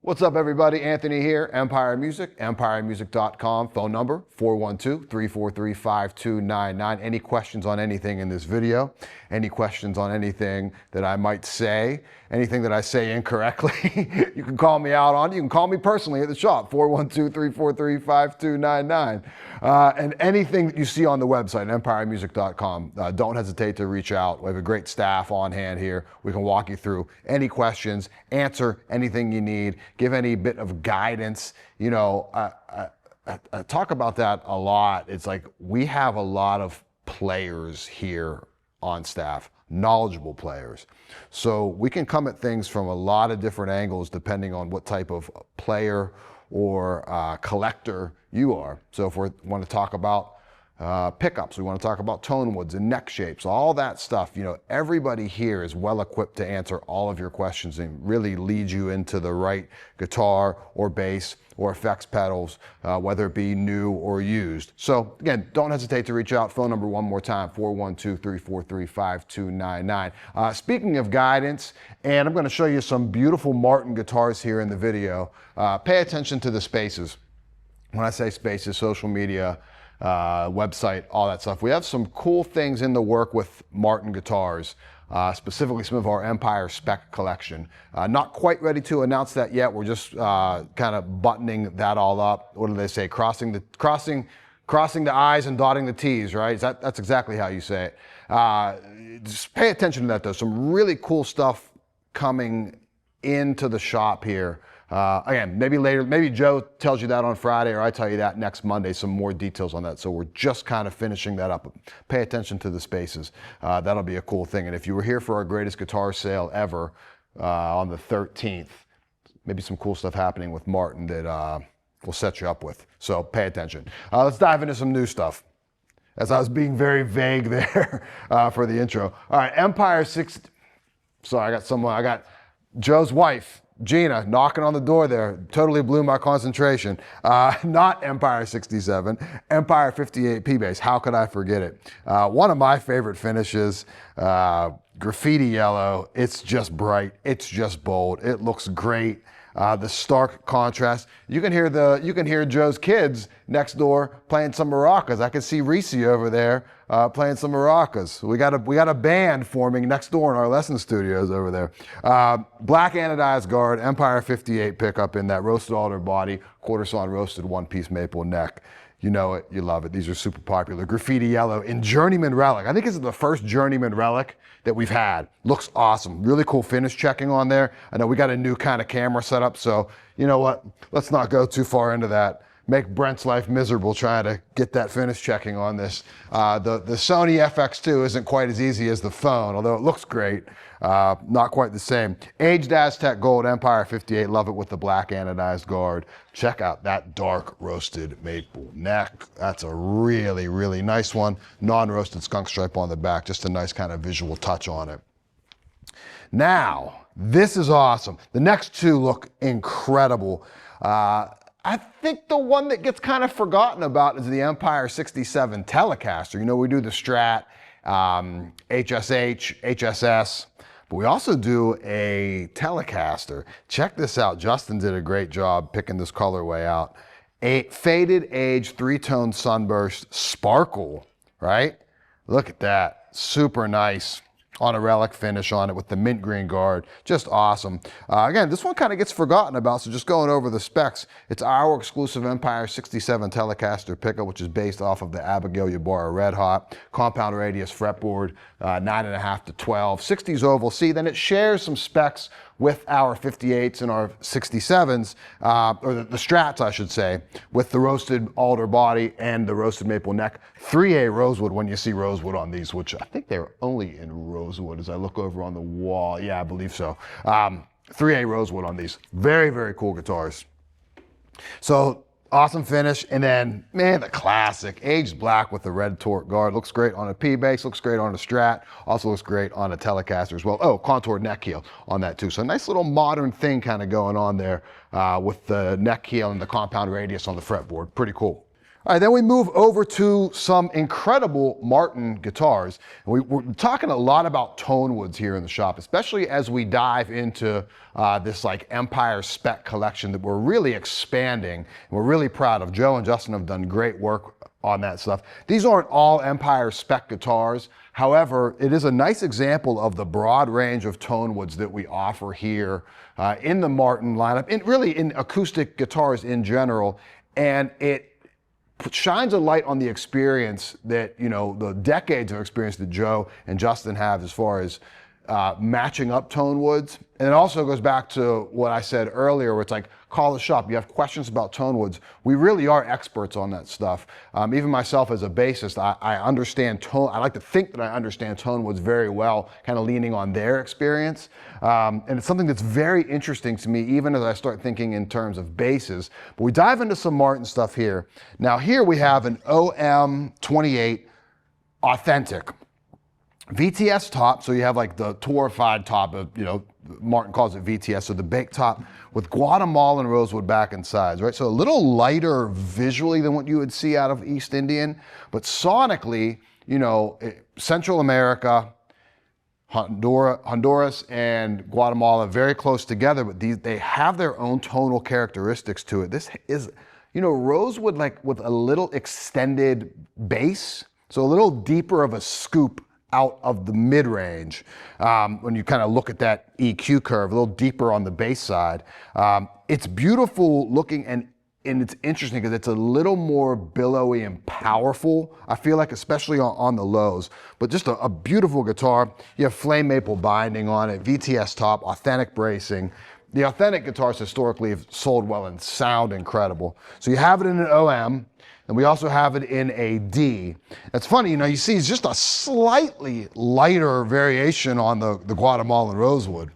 What's up, everybody? Anthony here, Empire Music, empiremusic.com. Phone number 412-343-5299. Any questions on anything in this video? Any questions on anything that I might say? Anything that I say incorrectly? You can call me out on. You can call me personally at the shop, 412-343-5299. And anything that you see on the website, empiremusic.com, don't hesitate to reach out. We have a great staff on hand here. We can walk you through any questions, answer anything you need, give any bit of guidance. You know, I talk about that a lot. It's like we have a lot of players here on staff, knowledgeable players. So we can come at things from a lot of different angles depending on what type of player or collector you are. So if we want to talk about pickups, we want to talk about tone woods and neck shapes, all that stuff, you know, everybody here is well equipped to answer all of your questions and really lead you into the right guitar or bass or effects pedals, whether it be new or used. So again, don't hesitate to reach out. Phone number one more time, 412-343-5299. Speaking of guidance, and I'm going to show you some beautiful Martin guitars here in the video. Pay attention to the spaces. When I say spaces, social media, website, all that stuff. We have some cool things in the work with Martin guitars, specifically some of our Empire SPEC collection. Not quite ready to announce that yet. We're just kind of buttoning that all up. What do they say? Crossing the I's and dotting the T's, right? That's exactly how you say it. Just pay attention to that though. Some really cool stuff coming into the shop here. Again, maybe later, maybe Joe tells you that on Friday or I tell you that next Monday, some more details on that. So we're just kind of finishing that up. Pay attention to the spaces. That'll be a cool thing. And if you were here for our greatest guitar sale ever on the 13th, maybe some cool stuff happening with Martin that we'll set you up with. So pay attention. Let's dive into some new stuff. As I was being very vague there for the intro. All right, Empire 6. Sorry, I got Joe's wife, Gina, knocking on the door there. Totally blew my concentration. Not Empire 67, Empire 58 P-Bass. How could I forget it? One of my favorite finishes, graffiti yellow. It's just bright. It's just bold. It looks great. The stark contrast. You can hear Joe's kids next door playing some maracas. I can see Reese over there playing some maracas. We got a band forming next door in our lesson studios over there. Black anodized guard, Empire 58 pickup in that roasted alder body, quarter sawn roasted one-piece maple neck. You know it, you love it. These are super popular. Graffiti yellow in Journeyman Relic. I think this is the first Journeyman Relic that we've had. Looks awesome. Really cool finish checking on there. I know we got a new kind of camera set up, so you know what? Let's not go too far into that. Make Brent's life miserable trying to get that finish checking on this. The Sony FX2 isn't quite as easy as the phone, although it looks great. Not quite the same. Aged AZTEC Gold Empire 58, love it with the black anodized guard. Check out that dark roasted maple neck. That's a really, really nice one. Non-roasted skunk stripe on the back, just a nice kind of visual touch on it. Now, this is awesome. The next two look incredible. I think the one that gets kind of forgotten about is the Empire 67 Telecaster. You know, we do the Strat, HSH, HSS, but we also do a Telecaster. Check this out. Justin did a great job picking this colorway out. A faded age, three-tone sunburst sparkle, right? Look at that. Super nice. On a relic finish on it with the mint green guard. Just awesome. Again, this one kind of gets forgotten about, so just going over the specs. It's our exclusive Empire 67 Telecaster pickup, which is based off of the Abigail Ybarra Red Hot. Compound radius fretboard, 9.5 to 12. 60s oval C. Then it shares some specs with our 58s and our 67s, or the Strats, I should say, with the roasted alder body and the roasted maple neck. 3A rosewood when you see rosewood on these, which I think they're only in rosewood as I look over on the wall. Yeah, I believe so. 3A rosewood on these. Very, very cool guitars. So awesome finish, and then, man, the classic, aged black with the red torque guard. Looks great on a P-Bass, looks great on a Strat, also looks great on a Telecaster as well. Oh, contoured neck heel on that too. So a nice little modern thing kind of going on there with the neck heel and the compound radius on the fretboard. Pretty cool. All right, then we move over to some incredible Martin guitars. We're talking a lot about tonewoods here in the shop, especially as we dive into this like Empire SPEC collection that we're really expanding. And we're really proud of. Joe and Justin have done great work on that stuff. These aren't all Empire SPEC guitars. However, it is a nice example of the broad range of tonewoods that we offer here in the Martin lineup, and really in acoustic guitars in general. And it shines a light on the experience that, you know, the decades of experience that Joe and Justin have as far as matching up tonewoods. And it also goes back to what I said earlier, where it's like, call the shop. You have questions about tonewoods. We really are experts on that stuff. Even myself as a bassist, I understand tone. I like to think that I understand tonewoods very well, kind of leaning on their experience. And it's something that's very interesting to me, even as I start thinking in terms of basses. But we dive into some Martin stuff here. Now here we have an OM28 Authentic. VTS top, so you have like the torrefied top of, you know, Martin calls it VTS, so the baked top with Guatemalan rosewood back and sides, right? So a little lighter visually than what you would see out of East Indian, but sonically, you know, Central America, Honduras and Guatemala very close together, but they have their own tonal characteristics to it. This is, you know, rosewood like with a little extended bass, so a little deeper of a scoop out of the mid-range. When you kind of look at that EQ curve, a little deeper on the bass side. It's beautiful looking, and it's interesting because it's a little more billowy and powerful, I feel like, especially on the lows. But just a beautiful guitar. You have flame maple binding on it, VTS top, authentic bracing. The authentic guitars historically have sold well and sound incredible. So you have it in an OM, and we also have it in a D. It's funny, you know, you see it's just a slightly lighter variation on the Guatemalan rosewood.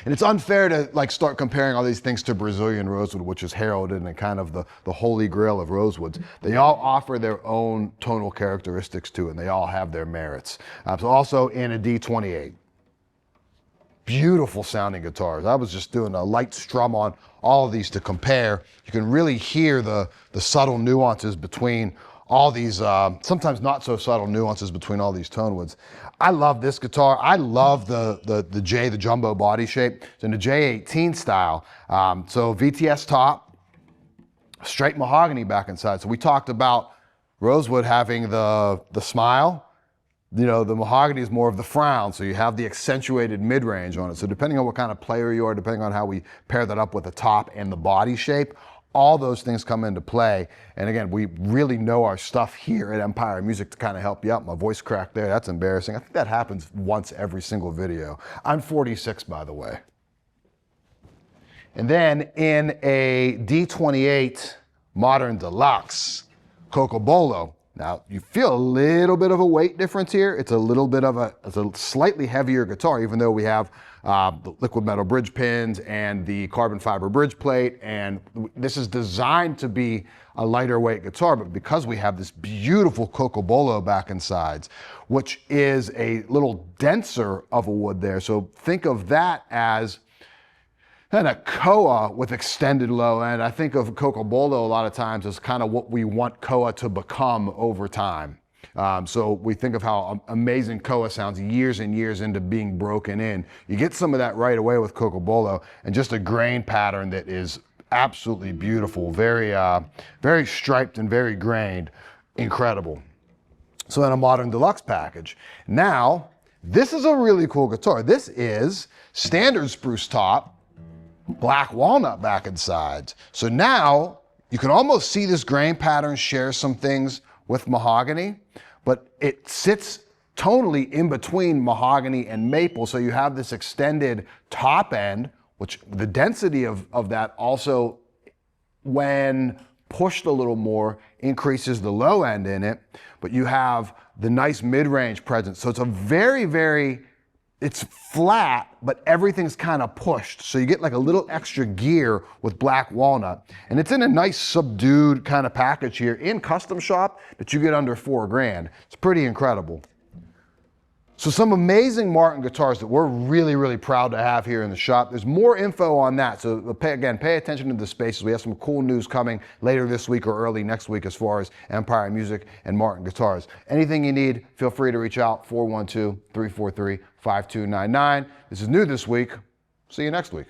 And it's unfair to like start comparing all these things to Brazilian rosewood, which is heralded and kind of the holy grail of rosewoods. They all offer their own tonal characteristics to it, and they all have their merits. So also in a D28. Beautiful sounding guitars. I was just doing a light strum on all of these to compare. You can really hear the subtle nuances between all these, sometimes not so subtle nuances between all these tonewoods. I love this guitar. I love the jumbo body shape. It's in the J18 style. So VTS top, straight mahogany back inside. So we talked about rosewood having the smile. You know, the mahogany is more of the frown, so you have the accentuated mid-range on it. So depending on what kind of player you are, depending on how we pair that up with the top and the body shape, all those things come into play. And again, we really know our stuff here at Empire Music to kind of help you out. My voice cracked there, that's embarrassing. I think that happens once every single video. I'm 46, by the way. And then in a D28 Modern Deluxe COCOBOLO. Now, you feel a little bit of a weight difference here. It's a little bit of it's a slightly heavier guitar, even though we have the liquid metal bridge pins and the carbon fiber bridge plate. And this is designed to be a lighter weight guitar, but because we have this beautiful COCOBOLO back and sides, which is a little denser of a wood there. So think of that as and a Koa with extended low end. I think of COCOBOLO a lot of times as kind of what we want Koa to become over time. So we think of how amazing Koa sounds years and years into being broken in. You get some of that right away with COCOBOLO, and just a grain pattern that is absolutely beautiful, very, very striped and very grained, incredible. So in a Modern Deluxe package. Now, this is a really cool guitar. This is standard spruce top, black walnut back and sides. So now you can almost see this grain pattern share some things with mahogany, but it sits tonally in between mahogany and maple. So you have this extended top end, which the density of that also, when pushed a little more, increases the low end in it, but you have the nice mid-range presence. So it's a very, it's flat, but everything's kind of pushed. So you get like a little extra gear with black walnut. And it's in a nice subdued kind of package here in custom shop that you get under $4 grand. It's pretty incredible. So some amazing Martin guitars that we're really, really proud to have here in the shop. There's more info on that. So pay attention to the spaces. We have some cool news coming later this week or early next week as far as Empire Music and Martin guitars. Anything you need, feel free to reach out, 412-343-5299. This is new this week. See you next week.